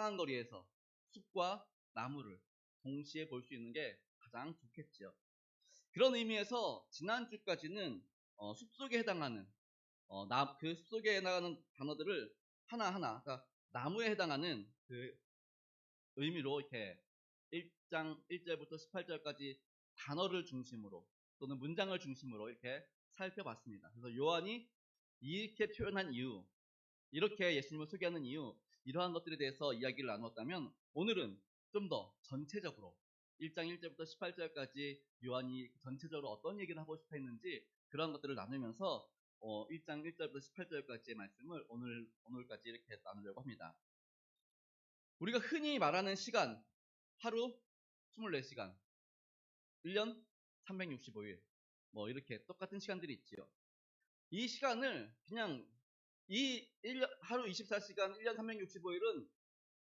한거리에서 숲과 나무를 동시에 볼 수 있는 게 가장 좋겠지요. 그런 의미에서 지난주까지는 숲속에 해당하는 그 숲속에 해당하는 단어들을 하나하나, 그러니까 나무에 해당하는 그 의미로 이렇게 1장 1절부터 18절까지 단어를 중심으로 또는 문장을 중심으로 이렇게 살펴봤습니다. 그래서 요한이 이렇게 표현한 이유, 이렇게 예수님을 소개하는 이유, 이러한 것들에 대해서 이야기를 나누었다면, 오늘은 좀 더 전체적으로 1장 1절부터 18절까지 요한이 전체적으로 어떤 얘기를 하고 싶어 했는지 그런 것들을 나누면서 1장 1절부터 18절까지의 말씀을 오늘까지 이렇게 나누려고 합니다. 우리가 흔히 말하는 시간, 하루 24시간, 1년 365일, 뭐 이렇게 똑같은 시간들이 있지요. 이 시간을 그냥 하루 24시간, 1년 365일은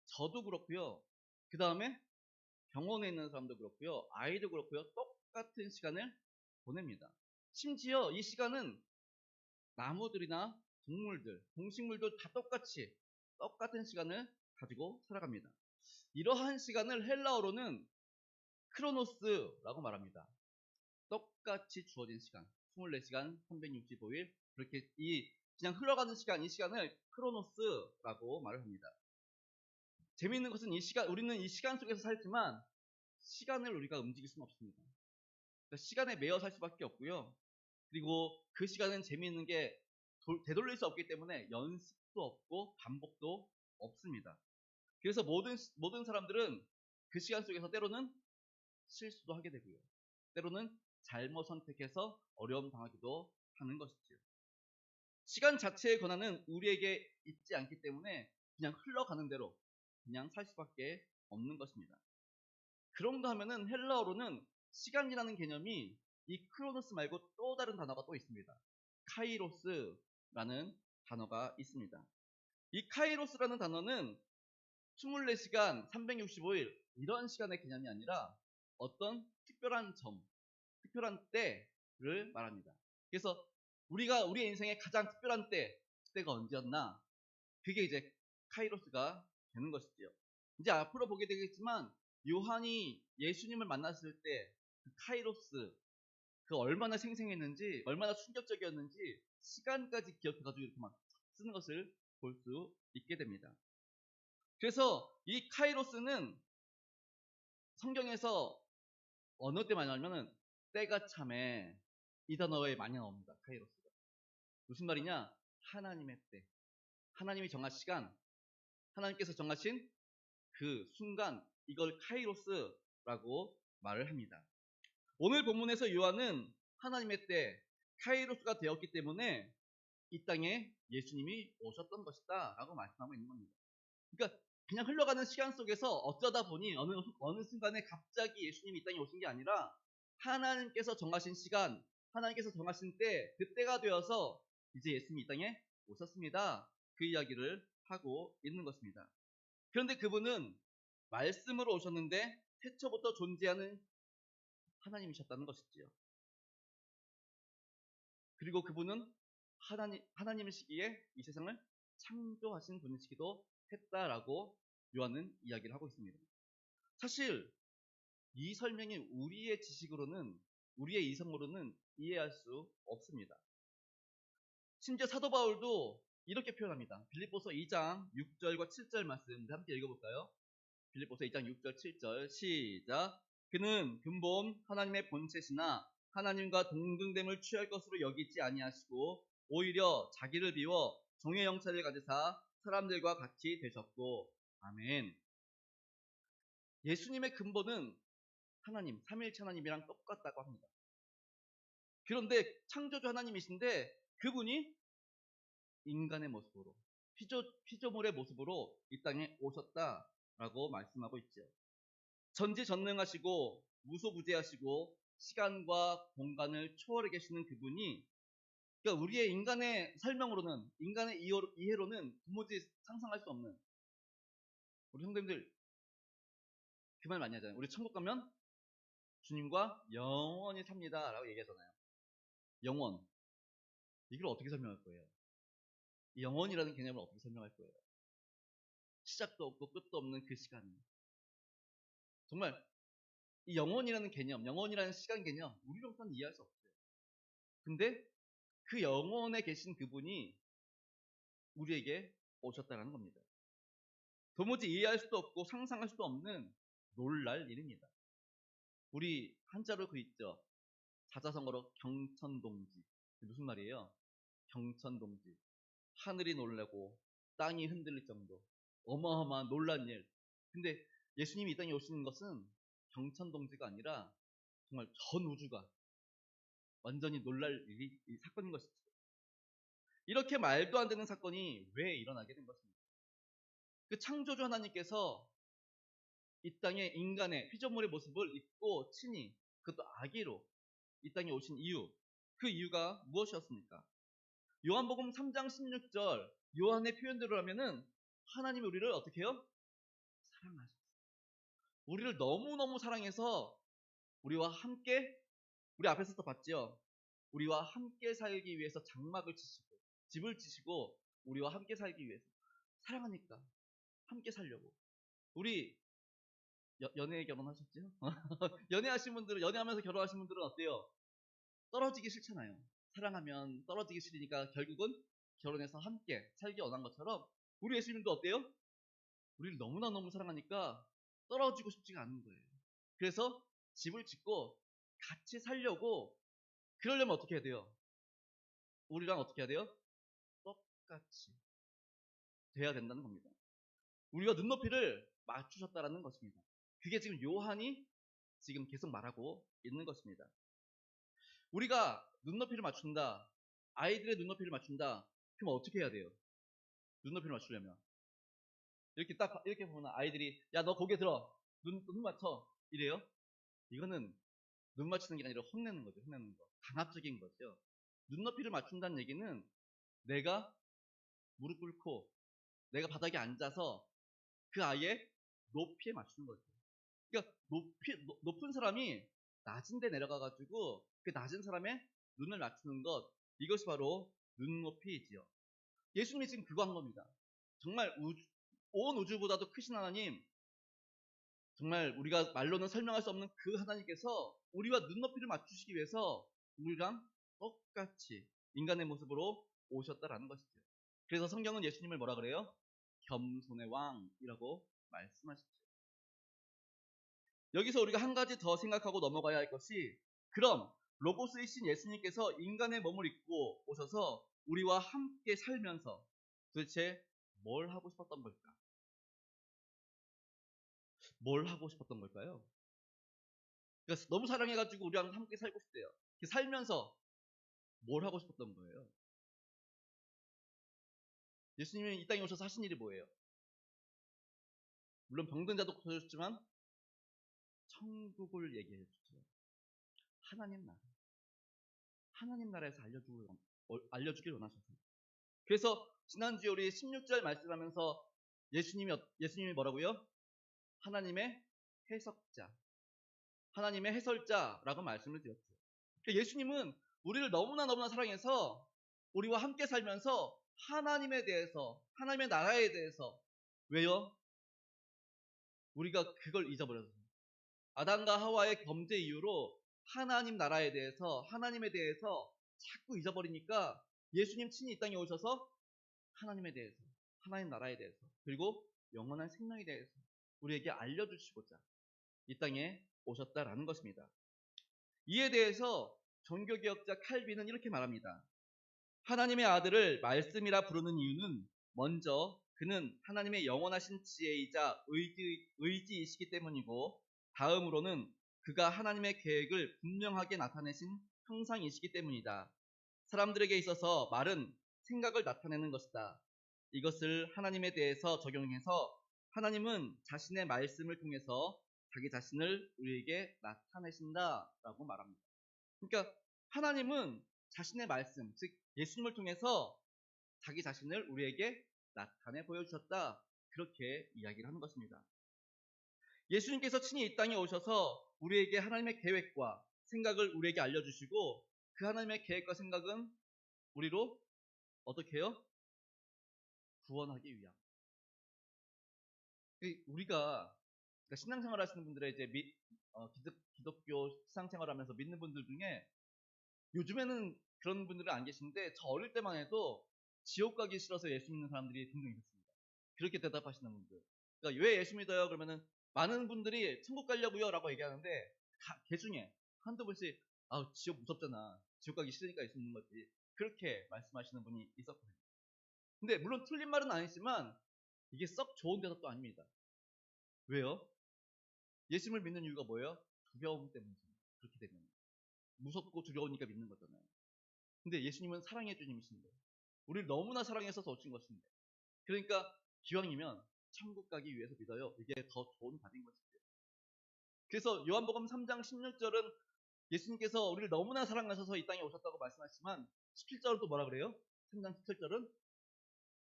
저도 그렇고요. 그 다음에 병원에 있는 사람도 그렇고요. 아이도 그렇고요. 똑같은 시간을 보냅니다. 심지어 이 시간은 나무들이나 동물들, 동식물도 다 똑같은 시간을 가지고 살아갑니다. 이러한 시간을 헬라어로는 크로노스라고 말합니다. 똑같이 주어진 시간, 24시간, 365일, 그렇게 그냥 흘러가는 시간, 이 시간을 크로노스라고 말을 합니다. 재미있는 것은 우리는 이 시간 속에서 살지만 시간을 우리가 움직일 수는 없습니다. 그러니까 시간에 매여 살 수밖에 없고요. 그리고 그 시간은 재미있는 게 되돌릴 수 없기 때문에 연습도 없고 반복도 없습니다. 그래서 모든 사람들은 그 시간 속에서 때로는 실수도 하게 되고요. 때로는 잘못 선택해서 어려움 당하기도 하는 것이지요. 시간 자체의 권한은 우리에게 있지 않기 때문에 그냥 흘러가는 대로 그냥 살 수밖에 없는 것입니다. 그런가 하면은 헬라어로는 시간이라는 개념이 이 크로노스 말고 또 다른 단어가 또 있습니다. 카이로스라는 단어가 있습니다. 이 카이로스라는 단어는 24시간, 365일 이런 시간의 개념이 아니라 어떤 특별한 특별한 때를 말합니다. 그래서 우리의 인생의 가장 특별한 그때가 언제였나? 그게 이제 카이로스가 되는 것이지요. 이제 앞으로 보게 되겠지만 요한이 예수님을 만났을 때 그 카이로스, 그 얼마나 생생했는지, 얼마나 충격적이었는지 시간까지 기억해가지고 이렇게 막 쓰는 것을 볼 수 있게 됩니다. 그래서 이 카이로스는 성경에서 어느 때 많이 나오냐면은 때가 참에 이 단어에 많이 나옵니다. 카이로스가. 무슨 말이냐? 하나님의 때. 하나님이 정한 시간, 하나님께서 정하신 그 순간, 이걸 카이로스라고 말을 합니다. 오늘 본문에서 요한은 하나님의 때, 카이로스가 되었기 때문에 이 땅에 예수님이 오셨던 것이다 라고 말씀하고 있는 겁니다. 그러니까 그냥 흘러가는 시간 속에서 어쩌다 보니 어느 순간에 갑자기 예수님이 이 땅에 오신 게 아니라 하나님께서 정하신 시간, 하나님께서 정하신 때, 그때가 되어서 이제 예수님이 이 땅에 오셨습니다. 그 이야기를 하고 있는 것입니다. 그런데 그분은 말씀으로 오셨는데 태초부터 존재하는 하나님이셨다는 것이지요. 그리고 그분은 하나님이시기에 이 세상을 창조하신 분이시기도 했다라고 요한은 이야기를 하고 있습니다. 사실 이 설명이 우리의 지식으로는, 우리의 이성으로는 이해할 수 없습니다. 심지어 사도 바울도 이렇게 표현합니다. 빌립보서 2장 6절과 7절 말씀 함께 읽어볼까요? 빌립보서 2장 6절 7절 시작. 그는 근본 하나님의 본체시나 하나님과 동등됨을 취할 것으로 여기지 아니하시고 오히려 자기를 비워 종의 형체를 가지사 사람들과 같이 되셨고. 아멘. 예수님의 근본은 하나님, 삼위일체 하나님이랑 똑같다고 합니다. 그런데 창조주 하나님이신데 그분이 인간의 모습으로, 피조물의 모습으로 이 땅에 오셨다라고 말씀하고 있죠. 전지전능하시고 무소부재하시고 시간과 공간을 초월해 계시는 그분이, 그러니까 우리의 인간의 설명으로는, 인간의 이해로는 도무지 상상할 수 없는, 우리 형님들 그 말 많이 하잖아요. 우리 천국 가면 주님과 영원히 삽니다 라고 얘기하잖아요. 영원, 이걸 어떻게 설명할 거예요? 이 영원이라는 개념을 어떻게 설명할 거예요? 시작도 없고 끝도 없는 그 시간. 정말 이 영혼이라는 개념, 영혼이라는 시간 개념, 우리로서는 이해할 수 없어요. 근데 그 영혼에 계신 그분이 우리에게 오셨다는 겁니다. 도무지 이해할 수도 없고 상상할 수도 없는 놀랄 일입니다. 우리 한자로 그 있죠. 사자성어로 경천동지. 무슨 말이에요? 경천동지. 하늘이 놀라고 땅이 흔들릴 정도. 어마어마한 놀란 일. 근데 예수님이 이 땅에 오시는 것은 경천동지가 아니라 정말 전 우주가 완전히 놀랄 일이 사건인 것이죠. 이렇게 말도 안 되는 사건이 왜 일어나게 된 것입니까? 그 창조주 하나님께서 이 땅에 인간의 피조물의 모습을 입고 친히 그것도 아기로 이 땅에 오신 이유, 그 이유가 무엇이었습니까? 요한복음 3장 16절 요한의 표현대로 하면은 하나님이 우리를 어떻게 해요? 사랑하셨어요. 우리를 너무너무 사랑해서 우리와 함께, 우리 앞에서도 봤죠? 우리와 함께 살기 위해서 장막을 치시고 집을 치시고 우리와 함께 살기 위해서 사랑하니까 함께 살려고. 우리 연애 결혼하셨죠? 연애하신 분들은, 연애하면서 결혼하신 분들은 어때요? 떨어지기 싫잖아요. 사랑하면 떨어지기 싫으니까 결국은 결혼해서 함께 살기 원한 것처럼 우리 예수님도 어때요? 우리를 너무나 사랑하니까 떨어지고 싶지가 않은 거예요. 그래서 집을 짓고 같이 살려고, 그러려면 어떻게 해야 돼요? 우리랑 어떻게 해야 돼요? 똑같이 돼야 된다는 겁니다. 우리가 눈높이를 맞추셨다라는 것입니다. 그게 지금 요한이 지금 계속 말하고 있는 것입니다. 우리가 눈높이를 맞춘다, 아이들의 눈높이를 맞춘다, 그럼 어떻게 해야 돼요? 눈높이를 맞추려면 이렇게 딱 이렇게 보면 아이들이 야 너 고개 들어, 눈 맞춰 이래요? 이거는 눈 맞추는 게 아니라 혼내는 거죠. 혼내는 거, 강압적인 거죠. 눈높이를 맞춘다는 얘기는 내가 무릎 꿇고 내가 바닥에 앉아서 그 아이의 높이에 맞추는 거죠. 그러니까 높은 사람이 낮은 데 내려가가지고 그 낮은 사람의 눈을 맞추는 것, 이것이 바로 눈높이이지요. 예수님이 지금 그거 한 겁니다. 정말 온 우주보다도 크신 하나님, 정말 우리가 말로는 설명할 수 없는 그 하나님께서 우리와 눈높이를 맞추시기 위해서 우리랑 똑같이 인간의 모습으로 오셨다라는 것이죠. 그래서 성경은 예수님을 뭐라 그래요? 겸손의 왕이라고 말씀하시죠. 여기서 우리가 한 가지 더 생각하고 넘어가야 할 것이, 그럼 로고스이신 예수님께서 인간의 몸을 입고 오셔서 우리와 함께 살면서 도대체 뭘 하고 싶었던 걸까? 뭘 하고 싶었던 걸까요? 그러니까 너무 사랑해가지고 우리랑 함께 살고 싶대요. 살면서 뭘 하고 싶었던 거예요? 예수님이 이 땅에 오셔서 하신 일이 뭐예요? 물론 병든 자도 고쳐주셨지만 천국을 얘기해 주죠. 하나님 나라. 하나님 나라에서 알려주길 원하셨어요. 그래서 지난주에 우리 16절 말씀하면서 예수님이 뭐라고요? 하나님의 해석자, 하나님의 해설자라고 말씀을 드렸죠. 그러니까 예수님은 우리를 너무나 사랑해서 우리와 함께 살면서 하나님에 대해서, 하나님의 나라에 대해서, 왜요? 우리가 그걸 잊어버렸어요. 아담과 하와의 범죄 이후로 하나님 나라에 대해서, 하나님에 대해서 자꾸 잊어버리니까 예수님 친히 이 땅에 오셔서 하나님에 대해서, 하나님 나라에 대해서, 그리고 영원한 생명에 대해서 우리에게 알려주시고자 이 땅에 오셨다라는 것입니다. 이에 대해서 종교개혁자 칼빈은 이렇게 말합니다. 하나님의 아들을 말씀이라 부르는 이유는 먼저 그는 하나님의 영원하신 지혜이자 의지이시기 때문이고, 다음으로는 그가 하나님의 계획을 분명하게 나타내신 형상이시기 때문이다. 사람들에게 있어서 말은 생각을 나타내는 것이다. 이것을 하나님에 대해서 적용해서 하나님은 자신의 말씀을 통해서 자기 자신을 우리에게 나타내신다라고 말합니다. 그러니까 하나님은 자신의 말씀, 즉 예수님을 통해서 자기 자신을 우리에게 나타내 보여주셨다, 그렇게 이야기를 하는 것입니다. 예수님께서 친히 이 땅에 오셔서 우리에게 하나님의 계획과 생각을 우리에게 알려주시고, 그 하나님의 계획과 생각은 우리로 어떻게 해요? 구원하기 위함. 우리가 그러니까 신앙생활 하시는 분들의 이제 기독교 신앙생활 하면서 믿는 분들 중에 요즘에는 그런 분들은 안 계신데 저 어릴 때만 해도 지옥 가기 싫어서 예수 믿는 사람들이 등등 있었습니다. 그렇게 대답하시는 분들. 그러니까 왜 예수 믿어요? 그러면은 많은 분들이 천국 가려고요 라고 얘기하는데 개 중에 한두 분씩 지옥 무섭잖아. 지옥 가기 싫으니까 예수 믿는 거지. 그렇게 말씀하시는 분이 있었거든요. 근데 물론 틀린 말은 아니지만 이게 썩 좋은 대답도 아닙니다. 왜요? 예수님을 믿는 이유가 뭐예요? 두려움 때문이죠. 그렇게 되면. 무섭고 두려우니까 믿는 거잖아요. 근데 예수님은 사랑의 주님이신데 우리를 너무나 사랑해서 오신 것인데 그러니까 기왕이면 천국 가기 위해서 믿어요. 이게 더 좋은 답인 것이죠. 그래서 요한복음 3장 16절은 예수님께서 우리를 너무나 사랑하셔서 이 땅에 오셨다고 말씀하시지만 17절은 또 뭐라 그래요? 3장 17절은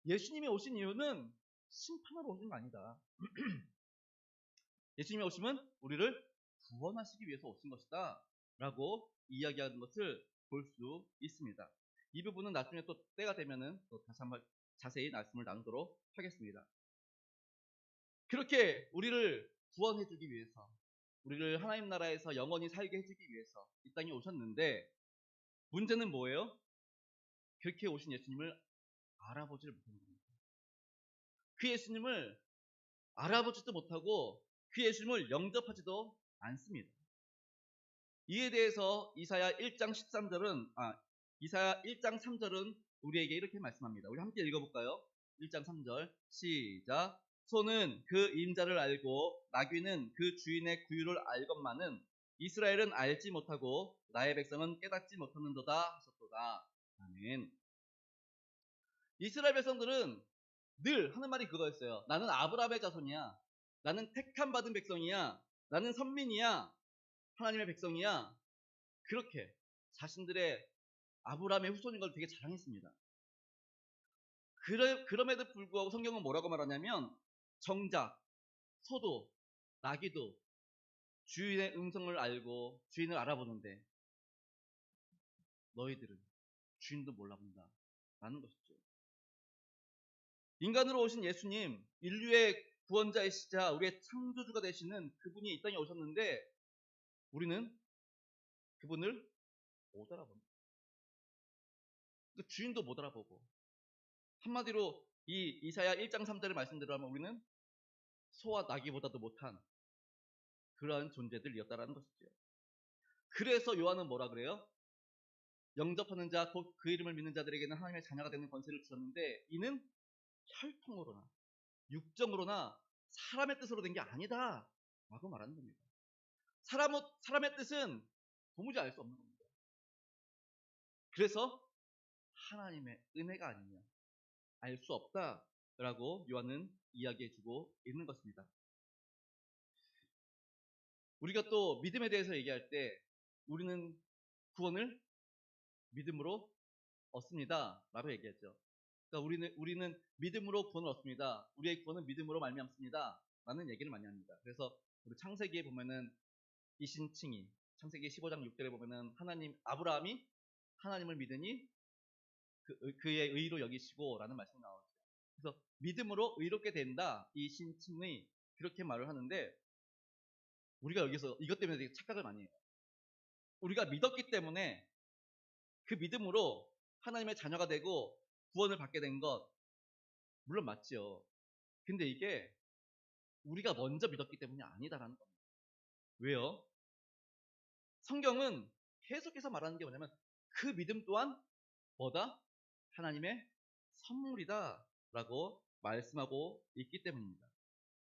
예수님이 오신 이유는 심판하러 오신 거 아니다. 예수님이 오심은 우리를 구원하시기 위해서 오신 것이다 라고 이야기하는 것을 볼 수 있습니다. 이 부분은 나중에 또 때가 되면은 또 다시 한번 자세히 말씀을 나누도록 하겠습니다. 그렇게 우리를 구원해 주기 위해서 우리를 하나님 나라에서 영원히 살게 해주기 위해서 이 땅에 오셨는데 문제는 뭐예요? 그렇게 오신 예수님을 알아보지를 못하는 겁니다. 그 예수님을 알아보지도 못하고 그 예수님을 영접하지도 않습니다. 이에 대해서 이사야 1장 13절은 이사야 1장 3절은 우리에게 이렇게 말씀합니다. 우리 함께 읽어볼까요? 1장 3절 시작. 소는 그 임자를 알고 나귀는 그 주인의 구유를 알건만은 이스라엘은 알지 못하고 나의 백성은 깨닫지 못하는도다 하셨도다. 아멘. 이스라엘 백성들은 늘 하는 말이 그거였어요. 나는 아브라함의 자손이야. 나는 택함 받은 백성이야. 나는 선민이야. 하나님의 백성이야. 그렇게 자신들의 아브라함의 후손인 걸 되게 자랑했습니다. 그럼에도 불구하고 성경은 뭐라고 말하냐면 정작 소도 나귀도 주인의 음성을 알고 주인을 알아보는데 너희들은 주인도 몰라본다 라는 것이죠. 인간으로 오신 예수님, 인류의 구원자이시자 우리의 창조주가 되시는 그분이 이 땅에 오셨는데 우리는 그분을 못 알아봅니다. 그 주인도 못 알아보고 한마디로 이 이사야 1장 3절의 말씀대로 하면 우리는 소와 나귀보다도 못한 그러한 존재들이었다라는 것이죠. 그래서 요한은 뭐라 그래요? 영접하는 자, 곧 그 이름을 믿는 자들에게는 하나님의 자녀가 되는 권세를 주셨는데 이는 혈통으로나 육정으로나 사람의 뜻으로 된 게 아니다 라고 말하는 겁니다. 사람의 뜻은 도무지 알 수 없는 겁니다. 그래서 하나님의 은혜가 아니면 알 수 없다라고 요한은 이야기해주고 있는 것입니다. 우리가 또 믿음에 대해서 얘기할 때 우리는 구원을 믿음으로 얻습니다 라고 얘기했죠. 그러니까 우리는 믿음으로 구원을 얻습니다. 우리의 구원은 믿음으로 말미암습니다 라는 얘기를 많이 합니다. 그래서 우리 창세기에 보면은 이 신칭이 창세기 15장 6절에 보면은 아브라함이 하나님을 믿으니 그의 의로 여기시고 라는 말씀이 나오죠. 그래서 믿음으로 의롭게 된다 이 신칭이 그렇게 말을 하는데 우리가 여기서 이것 때문에 되게 착각을 많이 해요. 우리가 믿었기 때문에 그 믿음으로 하나님의 자녀가 되고 구원을 받게 된 것 물론 맞죠. 근데 이게 우리가 먼저 믿었기 때문이 아니다라는 겁니다. 왜요? 성경은 계속해서 말하는 게 뭐냐면 그 믿음 또한 뭐다? 하나님의 선물이다 라고 말씀하고 있기 때문입니다.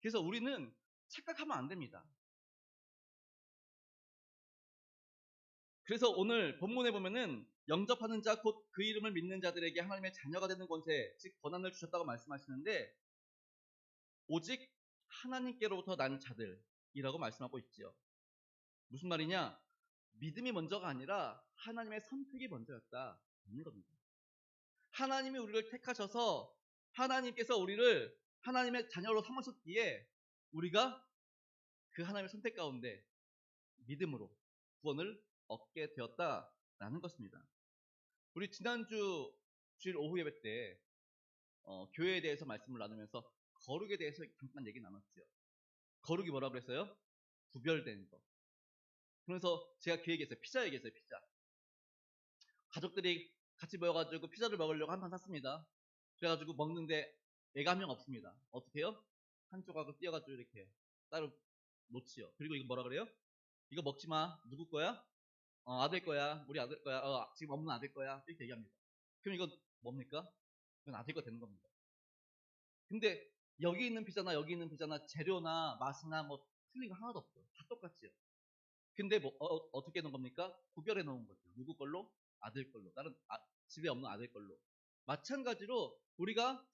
그래서 우리는 착각하면 안 됩니다. 그래서 오늘 본문에 보면은 영접하는 자 곧 그 이름을 믿는 자들에게 하나님의 자녀가 되는 권세 즉 권한을 주셨다고 말씀하시는데 오직 하나님께로부터 난 자들이라고 말씀하고 있지요. 무슨 말이냐? 믿음이 먼저가 아니라 하나님의 선택이 먼저였다는 겁니다. 하나님이 우리를 택하셔서 하나님께서 우리를 하나님의 자녀로 삼으셨기에 우리가 그 하나님의 선택 가운데 믿음으로 구원을 얻게 되었다라는 것입니다. 우리 지난주 주일 오후 예배 때 교회에 대해서 말씀을 나누면서 거룩에 대해서 잠깐 얘기 나눴어요. 거룩이 뭐라고 그랬어요? 구별된 거. 그래서 제가 그 얘기했어요. 피자 얘기했어요. 피자. 가족들이 같이 모여가지고 피자를 먹으려고 한 판 샀습니다. 그래가지고 먹는데 애가 한 명 없습니다. 어떻게 해요? 한 조각을 띄어가지고 이렇게 따로 놓지요. 그리고 이거 뭐라 그래요? 이거 먹지 마. 누구 거야? 아들 거야. 우리 아들 거야. 지금 없는 아들 거야. 이렇게 얘기합니다. 그럼 이건 뭡니까? 이건 아들 거 되는 겁니다. 근데 여기 있는 피자나 여기 있는 피자나 재료나 맛이나 뭐 틀린 거 하나도 없어요. 다 똑같지요. 근데 뭐 어떻게 놓은 겁니까? 구별해 놓은 거죠. 누구 걸로? 아들 걸로. 다른 집에 없는 아들 걸로. 마찬가지로 우리가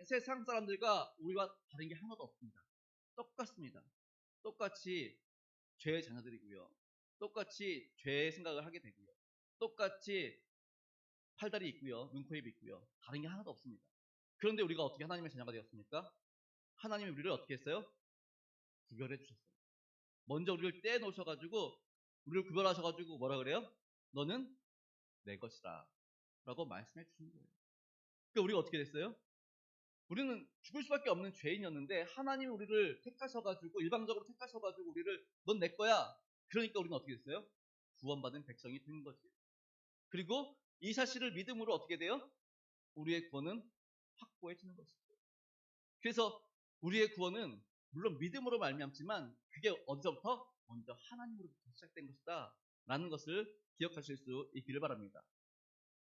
세상 사람들과 우리와 다른 게 하나도 없습니다. 똑같습니다. 똑같이 죄의 자녀들이고요. 똑같이 죄의 생각을 하게 되고요. 똑같이 팔다리 있고요. 눈, 코, 입 있고요. 다른 게 하나도 없습니다. 그런데 우리가 어떻게 하나님의 자녀가 되었습니까? 하나님이 우리를 어떻게 했어요? 구별해 주셨어요. 먼저 우리를 떼놓으셔가지고 우리를 구별하셔가지고 뭐라 그래요? 너는 내 것이다 라고 말씀해 주신 거예요. 그러니까 우리가 어떻게 됐어요? 우리는 죽을 수밖에 없는 죄인이었는데 하나님이 우리를 택하셔가지고 일방적으로 택하셔가지고 우리를 넌 내 거야. 그러니까 우리는 어떻게 됐어요? 구원받은 백성이 된 거지. 그리고 이 사실을 믿음으로 어떻게 돼요? 우리의 구원은 확고해지는 것이죠. 그래서 우리의 구원은 물론 믿음으로 말미암지만 그게 어디서부터? 먼저 하나님으로부터 시작된 것이다 라는 것을 기억하실 수 있기를 바랍니다.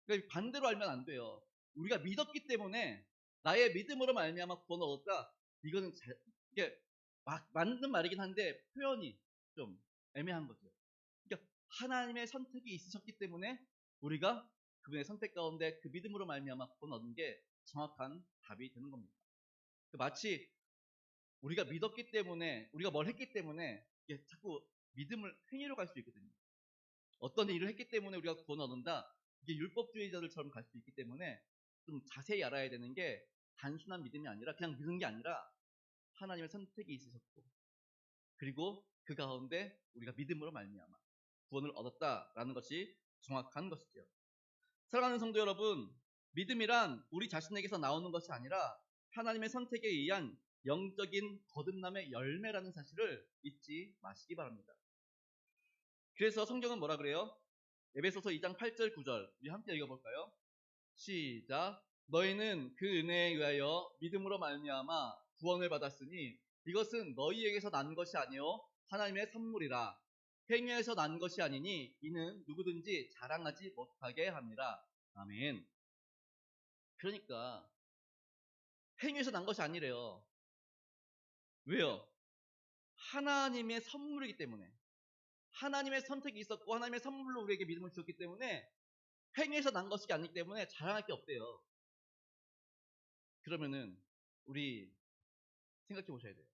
그러니까 반대로 알면 안 돼요. 우리가 믿었기 때문에 나의 믿음으로 말미암아 구원을 얻었다. 이거는 이게 맞는 말이긴 한데 표현이 좀 애매한 거죠. 그러니까 하나님의 선택이 있으셨기 때문에 우리가 그분의 선택 가운데 그 믿음으로 말미암아 구원 얻은 게 정확한 답이 되는 겁니다. 마치 우리가 믿었기 때문에 우리가 뭘 했기 때문에 자꾸 믿음을 행위로 갈 수 있거든요. 어떤 일을 했기 때문에 우리가 구원 얻는다. 이게 율법주의자들처럼 갈 수 있기 때문에 좀 자세히 알아야 되는 게 단순한 믿음이 아니라 그냥 믿는 게 아니라 하나님의 선택이 있으셨고 그리고 그 가운데 우리가 믿음으로 말미암아 구원을 얻었다라는 것이 정확한 것이죠. 사랑하는 성도 여러분, 믿음이란 우리 자신에게서 나오는 것이 아니라 하나님의 선택에 의한 영적인 거듭남의 열매라는 사실을 잊지 마시기 바랍니다. 그래서 성경은 뭐라 그래요? 에베소서 2장 8절 9절 우리 함께 읽어볼까요? 시작. 너희는 그 은혜에 의하여 믿음으로 말미암아 구원을 받았으니 이것은 너희에게서 난 것이 아니요 하나님의 선물이라. 행위에서 난 것이 아니니 이는 누구든지 자랑하지 못하게 합니다. 아멘. 그러니까 행위에서 난 것이 아니래요. 왜요? 하나님의 선물이기 때문에. 하나님의 선택이 있었고 하나님의 선물로 우리에게 믿음을 주셨기 때문에 행위에서 난 것이 아니기 때문에 자랑할 게 없대요. 그러면은 우리 생각해 보셔야 돼요.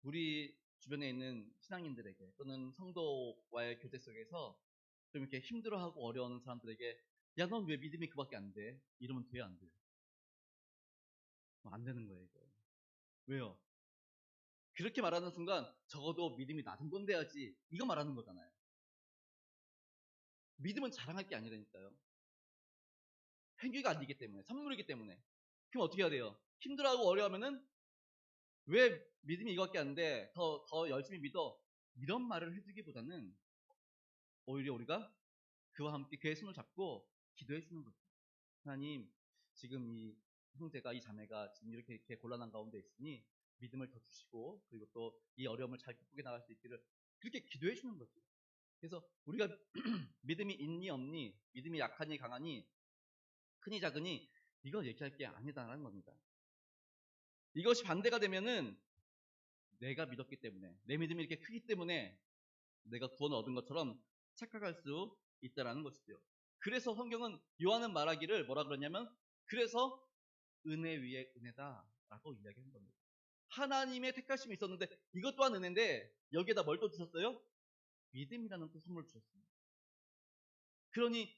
우리 주변에 있는 신앙인들에게 또는 성도와의 교제 속에서 좀 이렇게 힘들어하고 어려워하는 사람들에게 야, 넌 왜 믿음이 그밖에 안 돼? 이러면 돼요, 안 돼요? 안 되는 거예요, 이거. 왜요? 그렇게 말하는 순간 적어도 믿음이 나 정도는 돼야지 이거 말하는 거잖아요. 믿음은 자랑할 게 아니라니까요. 행위가 아니기 때문에 선물이기 때문에. 그럼 어떻게 해야 돼요? 힘들어하고 어려워하면은 왜 믿음이 이거밖에 안 돼? 더 열심히 믿어. 이런 말을 해주기보다는 오히려 우리가 그와 함께 그의 손을 잡고 기도해 주는 거죠. 하나님, 지금 이 형제가, 이 자매가 지금 이렇게 곤란한 가운데 있으니 믿음을 더 주시고 그리고 또 이 어려움을 잘 극복해 나갈 수 있기를 그렇게 기도해 주는 거죠. 그래서 우리가 믿음이 있니 없니, 믿음이 약하니 강하니, 크니 작으니 이걸 얘기할 게 아니다라는 겁니다. 이것이 반대가 되면은 내가 믿었기 때문에 내 믿음이 이렇게 크기 때문에 내가 구원을 얻은 것처럼 착각할 수 있다라는 것이죠. 그래서 성경은 요한은 말하기를 뭐라 그러냐면 그래서 은혜 위에 은혜다라고 이야기한 겁니다. 하나님의 택하심이 있었는데 이것 또한 은혜인데 여기에다 뭘 또 주셨어요? 믿음이라는 또 선물을 주셨습니다. 그러니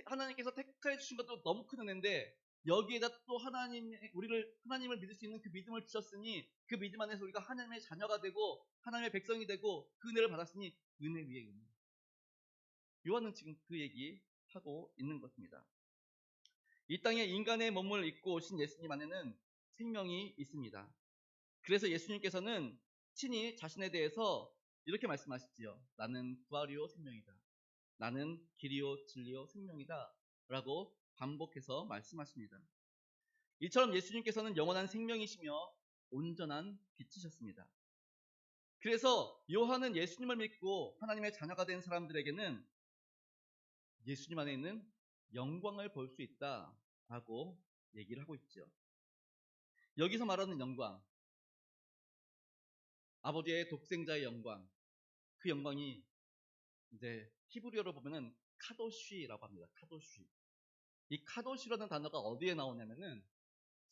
하나님께서 택해 주신 것도 너무 큰 은혜인데 여기에다 또 하나님을 믿을 수 있는 그 믿음을 주셨으니 그 믿음 안에서 우리가 하나님의 자녀가 되고 하나님의 백성이 되고 그 은혜를 받았으니 은혜 위에 은혜. 요한은 지금 그 얘기 하고 있는 것입니다. 이 땅에 인간의 몸을 입고 오신 예수님 안에는 생명이 있습니다. 그래서 예수님께서는 친히 자신에 대해서 이렇게 말씀하시지요. 나는 부활이요 생명이다. 나는 길이요 진리요 생명이다. 라고 반복해서 말씀하십니다. 이처럼 예수님께서는 영원한 생명이시며 온전한 빛이셨습니다. 그래서 요한은 예수님을 믿고 하나님의 자녀가 된 사람들에게는 예수님 안에 있는 영광을 볼 수 있다라고 얘기를 하고 있죠. 여기서 말하는 영광, 아버지의 독생자의 영광, 그 영광이 이제 히브리어로 보면은 카도시라고 합니다. 카도시. 이 카도시라는 단어가 어디에 나오냐면은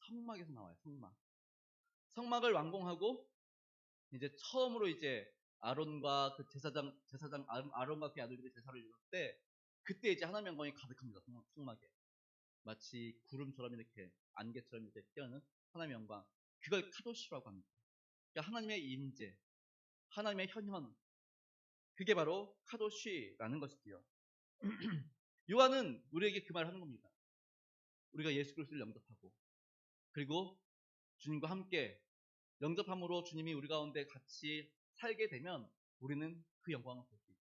성막에서 나와요. 성막. 성막을 완공하고 이제 처음으로 이제 아론과 그 제사장 아론과 그 아들들이 제사를 이룰 때 그때 이제 하나님의 영광이 가득합니다. 성막에. 마치 구름처럼 이렇게 안개처럼 이렇게 끼어는 하나님의 영광. 그걸 카도시라고 합니다. 그러니까 하나님의 임재, 하나님의 현현. 그게 바로 카도시라는 것이지요. 요한은 우리에게 그 말을 하는 겁니다. 우리가 예수 그리스도를 영접하고 그리고 주님과 함께 영접함으로 주님이 우리 가운데 같이 살게 되면 우리는 그 영광을 볼 수 있다.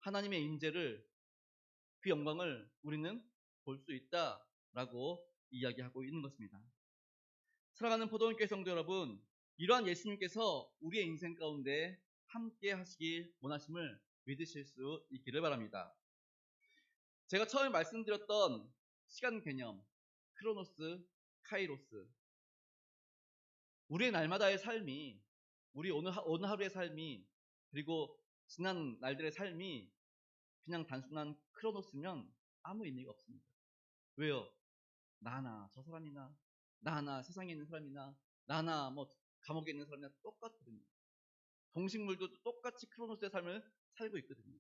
하나님의 임재를 그 영광을 우리는 볼 수 있다라고 이야기하고 있는 것입니다. 사랑하는 포도원교회 성도 여러분, 이러한 예수님께서 우리의 인생 가운데 함께 하시길 원하심을 믿으실 수 있기를 바랍니다. 제가 처음에 말씀드렸던 시간 개념, 크로노스, 카이로스. 우리의 날마다의 삶이, 우리 오늘 하루의 삶이, 그리고 지난 날들의 삶이 그냥 단순한 크로노스면 아무 의미가 없습니다. 왜요? 나나 저 사람이나, 나나 세상에 있는 사람이나, 나나 뭐 감옥에 있는 사람이나 똑같거든요. 동식물도 똑같이 크로노스의 삶을 살고 있거든요.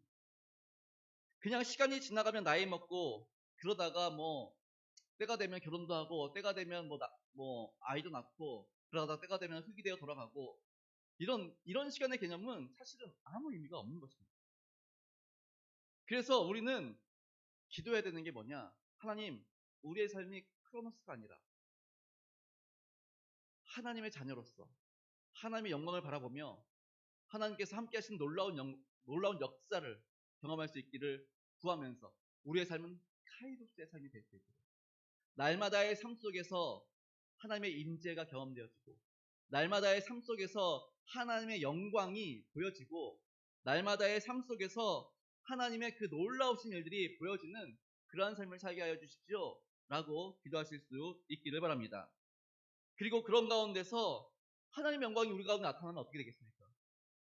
그냥 시간이 지나가면 나이 먹고 그러다가 뭐 때가 되면 결혼도 하고 때가 되면 뭐 아이도 낳고 그러다가 때가 되면 흙이 되어 돌아가고 이런 시간의 개념은 사실은 아무 의미가 없는 것입니다. 그래서 우리는 기도해야 되는 게 뭐냐? 하나님, 우리의 삶이 크로노스가 아니라 하나님의 자녀로서 하나님의 영광을 바라보며 하나님께서 함께 하신 놀라운 역사를 경험할 수 있기를 구하면서 우리의 삶은 카이로스의 삶이 될 수 있도록 날마다의 삶 속에서 하나님의 임재가 경험되어지고 날마다의 삶 속에서 하나님의 영광이 보여지고 날마다의 삶 속에서 하나님의 그 놀라우신 일들이 보여지는 그러한 삶을 살게 하여 주십시오 라고 기도하실 수 있기를 바랍니다. 그리고 그런 가운데서 하나님의 영광이 우리 가운데 나타나면 어떻게 되겠습니까?